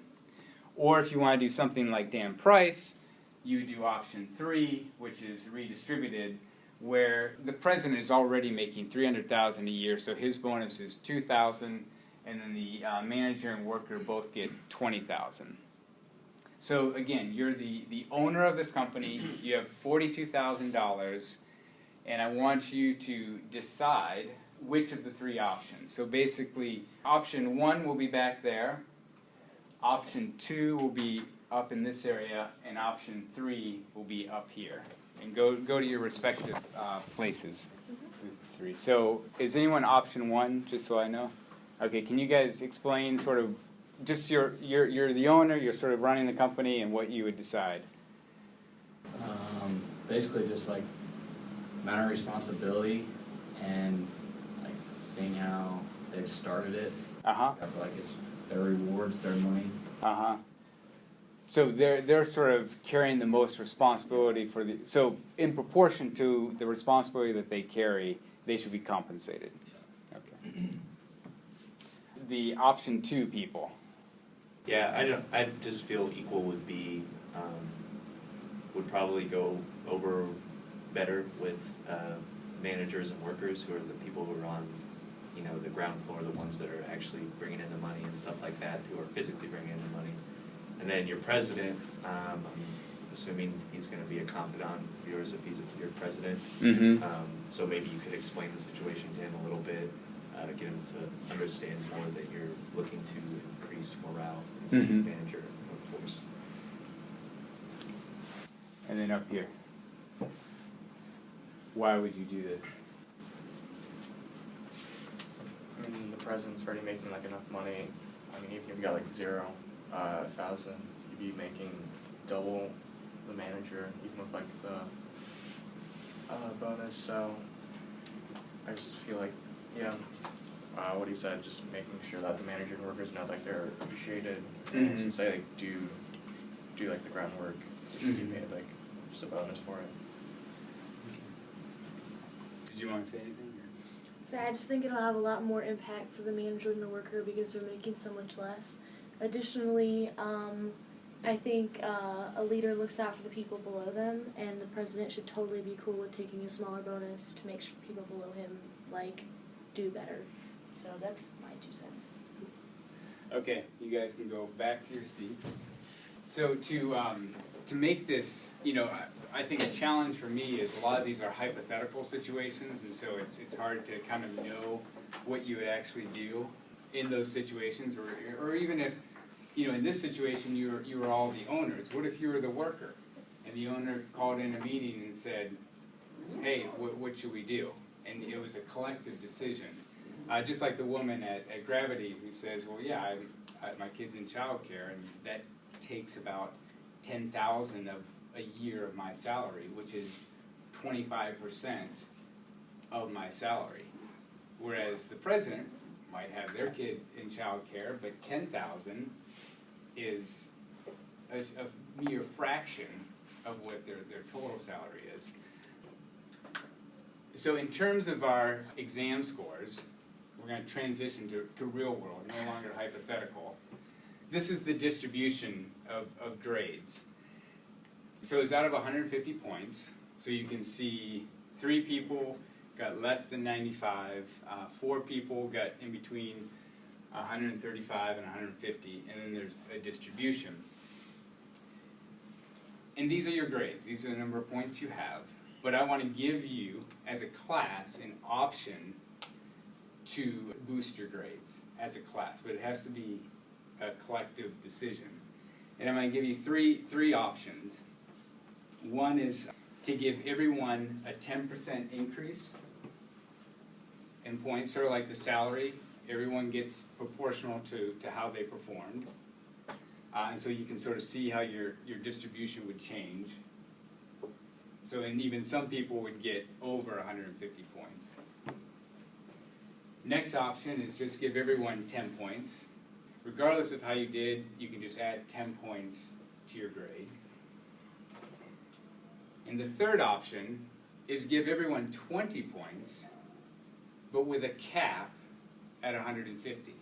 Or if you want to do something like Dan Price, you do option 3, which is redistributed, where the president is already making $300,000 a year, so his bonus is $2,000, and then the manager and worker both get $20,000. So again, you're the owner of this company, you have $42,000, and I want you to decide which of the 3 options. So basically, option 1 will be back there, option 2 will be up in this area, and option 3 will be up here. And go to your respective places. This is 3. So is anyone option 1, just so I know? Okay, can you guys explain sort of, just you're the owner, you're sort of running the company, and what you would decide? Basically just amount of responsibility and seeing how they've started it. I feel like it's their rewards, their money. So they're sort of carrying the most responsibility for the. So in proportion to the responsibility that they carry, they should be compensated. Okay. The option 2 people. Yeah, I just feel equal would be would probably go over better with managers and workers, who are the people who are on the ground floor, the ones that are actually bringing in the money and stuff like that, who are physically bringing in the money. And then your president, I'm assuming he's going to be a confidant of yours if he's your president. So maybe you could explain the situation to him a little bit, get him to understand more that you're looking to increase morale in the manager workforce. And then up here. Why would you do this? I mean, the president's already making like enough money. I mean, even if you got like 0,000, you'd be making double the manager, even with like the bonus. So I just feel like, yeah, what he said, just making sure that the manager and workers know like they're appreciated. And since they like do like the groundwork, they should be paid like just a bonus for it. Did you want to say anything? So I just think it'll have a lot more impact for the manager and the worker because they're making so much less. Additionally, I think a leader looks out for the people below them, and the president should totally be cool with taking a smaller bonus to make sure people below him like do better. So that's my 2 cents. Okay, you guys can go back to your seats. So to make this, you know, I think a challenge for me is a lot of these are hypothetical situations, and so it's hard to kind of know what you would actually do in those situations, or even if, you know, in this situation you were all the owners. What if you were the worker, and the owner called in a meeting and said, hey, what should we do? And it was a collective decision. Just like the woman at Gravity who says, well, yeah, my kid's in childcare, and that takes about $10,000 of a year of my salary, which is 25% of my salary. Whereas the president might have their kid in childcare, but $10,000 is a mere fraction of what their total salary is. So in terms of our exam scores, we're going to transition to real world, no longer hypothetical. This is the distribution of grades. So it's out of 150 points. So you can see 3 people got less than 95, 4 people got in between 135 and 150, and then there's a distribution. And these are your grades. These are the number of points you have. But I want to give you, as a class, an option to boost your grades as a class, but it has to be a collective decision. And I'm going to give you three options. One is to give everyone a 10% increase in points, sort of like the salary. Everyone gets proportional to how they performed. And so you can sort of see how your distribution would change. So, and even some people would get over 150 points. Next option is just give everyone 10 points. Regardless of how you did, you can just add 10 points to your grade. And the third option is give everyone 20 points, but with a cap at 150.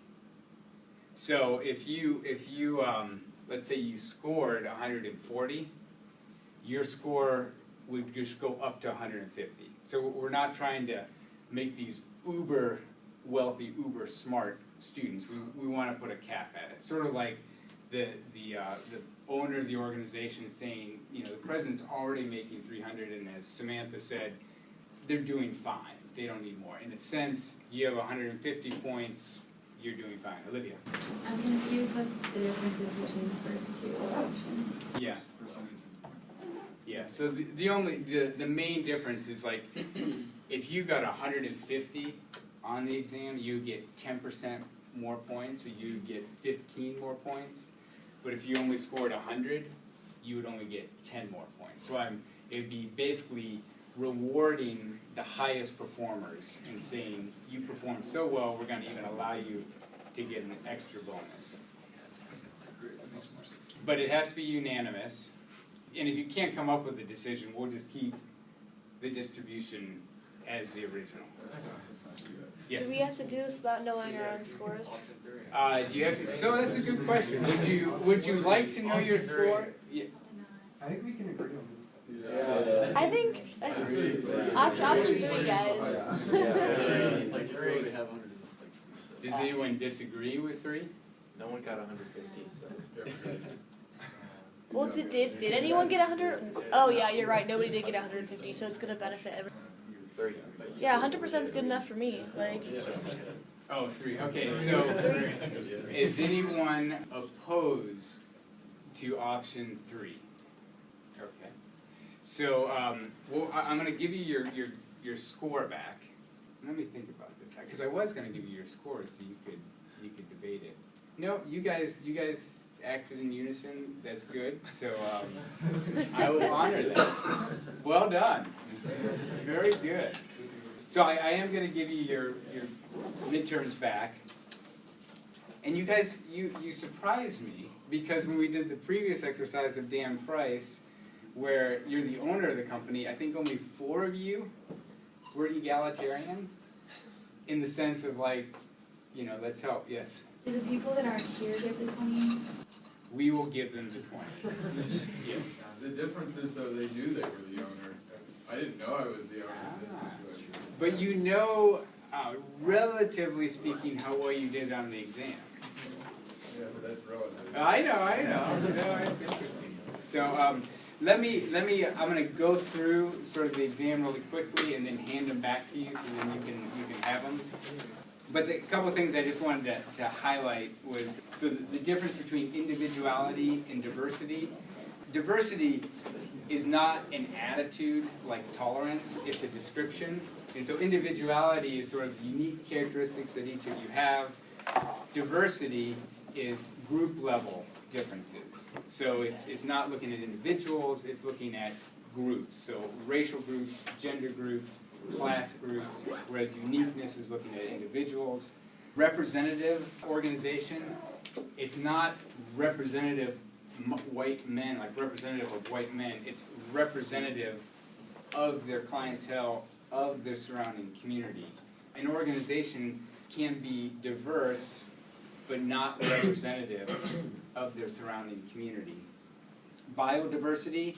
So if you let's say you scored 140, your score would just go up to 150. So we're not trying to make these uber wealthy, uber smart students. We want to put a cap at it. Sort of like the owner of the organization saying, you know, the president's already making 300, and as Samantha said, they're doing fine. They don't need more. In a sense, you have 150 points, you're doing fine. Olivia? I'm confused with the differences between the first 2 options. Yeah. Yeah, so the main difference is like, if you got 150 on the exam, you get 10% more points, so you get 15 more points. But if you only scored 100, you would only get 10 more points. So it'd be basically rewarding the highest performers and saying, you performed so well, we're going to even allow you to get an extra bonus. But it has to be unanimous. And if you can't come up with a decision, we'll just keep the distribution as the original. Yes. Do we have to do this without knowing our own scores? Do you have to, so that's a good question. Would you like to know your score? Yeah. I think we can agree on this. Yeah. I think option 3, guys. Does anyone disagree with 3? No one got 150, so. Well, did anyone get 100? Oh yeah, you're right. Nobody did get 150, so it's gonna benefit everyone. 30. Yeah, 100% is good enough for me. Like. Oh, 3. Okay, so is anyone opposed to option 3? Okay. So, well, I'm going to give you your score back. Let me think about this, because I was going to give you your score so you could debate it. No, you guys acted in unison. That's good. So I will honor that. Well done. Very good. So I am going to give you your midterms back. And you guys, you surprised me, because when we did the previous exercise of Dan Price, where you're the owner of the company, I think only 4 of you were egalitarian, in the sense of like, you know, let's help, yes? Do the people that aren't here get the 20? We will give them the 20. Yes. The difference is, though, they knew they were the owner. I didn't know I was the owner of this situation. But you know, relatively speaking, how well you did on the exam. Yeah, but that's relative. I know. No, it's interesting. So let me. I'm going to go through sort of the exam really quickly, and then hand them back to you, so then you can have them. But a couple of things I just wanted to highlight was, so the difference between individuality and diversity. Diversity is not an attitude like tolerance, it's a description. And so individuality is sort of the unique characteristics that each of you have. Diversity is group level differences. So it's not looking at individuals, it's looking at groups. So racial groups, gender groups, class groups, whereas uniqueness is looking at individuals. Representative organization, it's not representative white men, like representative of white men, it's representative of their clientele, of their surrounding community. An organization can be diverse, but not representative of their surrounding community. Biodiversity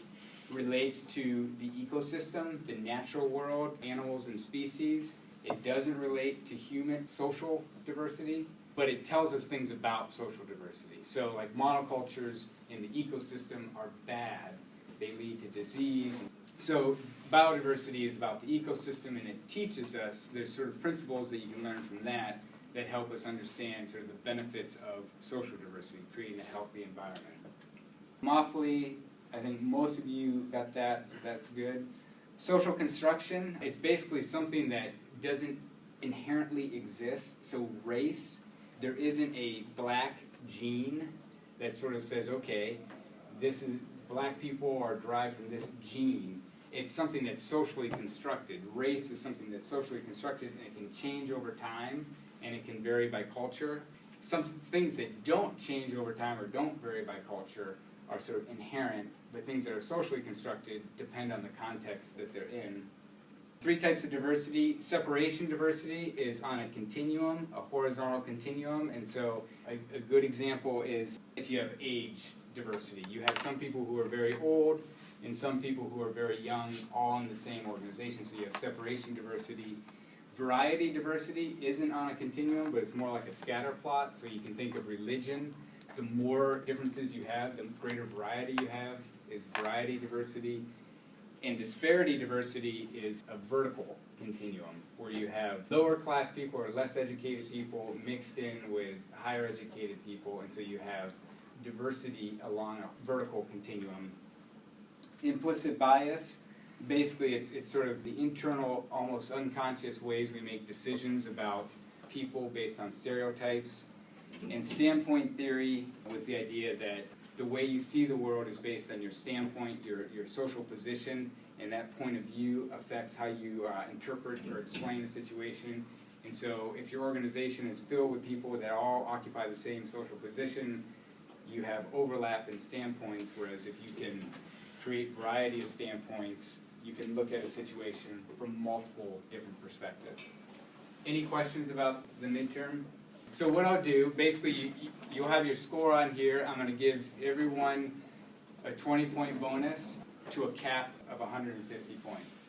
relates to the ecosystem, the natural world, animals and species. It doesn't relate to human social diversity, but it tells us things about social diversity. So like monocultures in the ecosystem are bad. They lead to disease. So biodiversity is about the ecosystem, and it teaches us, there's sort of principles that you can learn from that help us understand sort of the benefits of social diversity, creating a healthy environment. Homophily, I think most of you got that, so that's good. Social construction, it's basically something that doesn't inherently exist. So race, there isn't a black gene that sort of says, okay, this is black people are derived from this gene. It's something that's socially constructed. Race is something that's socially constructed, and it can change over time, and it can vary by culture. Some things that don't change over time or don't vary by culture are sort of inherent, but things that are socially constructed depend on the context that they're in. 3 types of diversity. Separation diversity is on a continuum, a horizontal continuum, and so a good example is if you have age diversity. You have some people who are very old and some people who are very young, all in the same organization, so you have separation diversity. Variety diversity isn't on a continuum, but it's more like a scatter plot, so you can think of religion. The more differences you have, the greater variety you have, is variety diversity. And disparity diversity is a vertical continuum, where you have lower class people or less educated people mixed in with higher educated people, and so you have diversity along a vertical continuum. Implicit bias, basically it's sort of the internal, almost unconscious ways we make decisions about people based on stereotypes. And standpoint theory was the idea that the way you see the world is based on your standpoint, your social position, and that point of view affects how you interpret or explain a situation. And so if your organization is filled with people that all occupy the same social position, you have overlap in standpoints, whereas if you can create variety of standpoints, you can look at a situation from multiple different perspectives. Any questions about the midterm? So what I'll do, basically you'll have your score on here. I'm going to give everyone a 20-point bonus to a cap of 150 points.